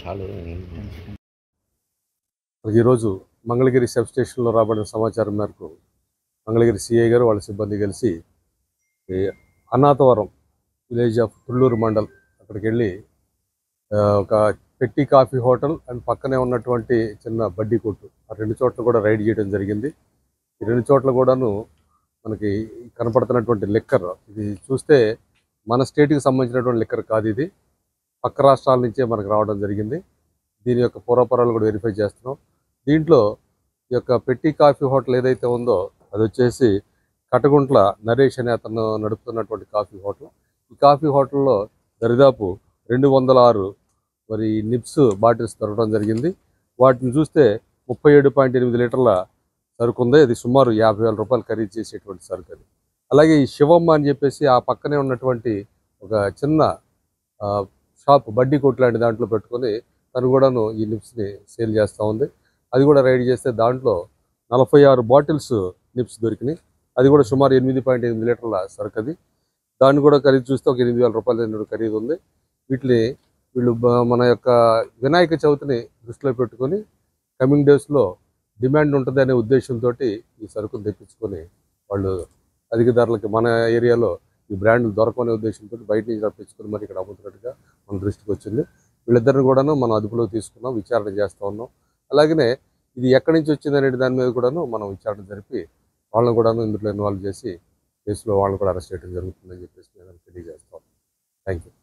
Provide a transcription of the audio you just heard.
చాలు. ఈరోజు మంగళగిరి సబ్ స్టేషన్లో రాబడిన సమాచారం మేరకు మంగళగిరి సిఐ గారు వాళ్ళ సిబ్బంది కలిసి అన్నాతవరం విలేజ్ ఆఫ్ తుళ్ళూరు మండల్ అక్కడికి వెళ్ళి ఒక పెట్టి కాఫీ హోటల్ అండ్ పక్కనే ఉన్నటువంటి చిన్న బడ్డీ కొట్టు ఆ రెండు చోట్ల కూడా రైడ్ చేయడం జరిగింది. ఈ రెండు చోట్ల కూడాను మనకి కనపడుతున్నటువంటి లిక్కర్ ఇది చూస్తే మన స్టేట్కి సంబంధించినటువంటి లిక్కర్ కాదు, ఇది పక్క రాష్ట్రాల నుంచే మనకు రావడం జరిగింది. దీని యొక్క పూర్వపరాలు కూడా వెరిఫై చేస్తున్నాం. దీంట్లో ఈ యొక్క పెట్టి కాఫీ హోటల్ ఏదైతే ఉందో అది వచ్చేసి కటగుంట్ల నరేష్ అనే అతను నడుపుతున్నటువంటి కాఫీ హోటల్. ఈ కాఫీ హోటల్లో దరిదాపు 206 మరి నిప్స్ బాటిల్స్ దొరకడం జరిగింది. వాటిని చూస్తే 37.8 లీటర్ల సరుకు ఉంది. అది సుమారు 50,000 రూపాయలు ఖరీదు చేసేటువంటి సరుకు అది. అలాగే ఈ శివమ్మ అని చెప్పేసి ఆ పక్కనే ఉన్నటువంటి ఒక చిన్న షాప్ బడ్డీ కొట్టు లాంటి దాంట్లో పెట్టుకొని తను కూడాను ఈ నిప్స్ని సేల్ చేస్తూ ఉంది. అది కూడా రైడ్ చేస్తే దాంట్లో 46 బాటిల్స్ నిప్స్ దొరికినాయి. అది కూడా సుమారు 8.8 లీటర్ల సరుకు అది. దాన్ని కూడా ఖరీదు చూస్తే ఒక 8,000 రూపాయలు ఖరీదు ఉంది. వీళ్ళు మన యొక్క వినాయక చవితిని దృష్టిలో పెట్టుకొని కమింగ్ డేస్లో డిమాండ్ ఉంటుంది అనే ఉద్దేశంతో ఈ సరుకును తెప్పించుకొని వాళ్ళు అధిక ధరలకి మన ఏరియాలో ఈ బ్రాండ్లు దొరకనే ఉద్దేశంతో బయట నుంచి రప్పించుకొని మరి ఇక్కడ అమ్ముతున్నట్టుగా మన దృష్టికి వచ్చింది. వీళ్ళిద్దరిని కూడాను మనం అదుపులో తీసుకున్నాం, విచారణ చేస్తూ ఉన్నాం. అలాగనే ఇది ఎక్కడి నుంచి వచ్చింది అనే దాని మీద కూడాను మనం విచారణ జరిపి వాళ్ళని కూడాను ఇందులో ఇన్వాల్వ్ చేసి కేసులో వాళ్ళని కూడా అరెస్ట్ చేయడం జరుగుతుందని చెప్పేసి నేను తెలియజేస్తాను. Thank you.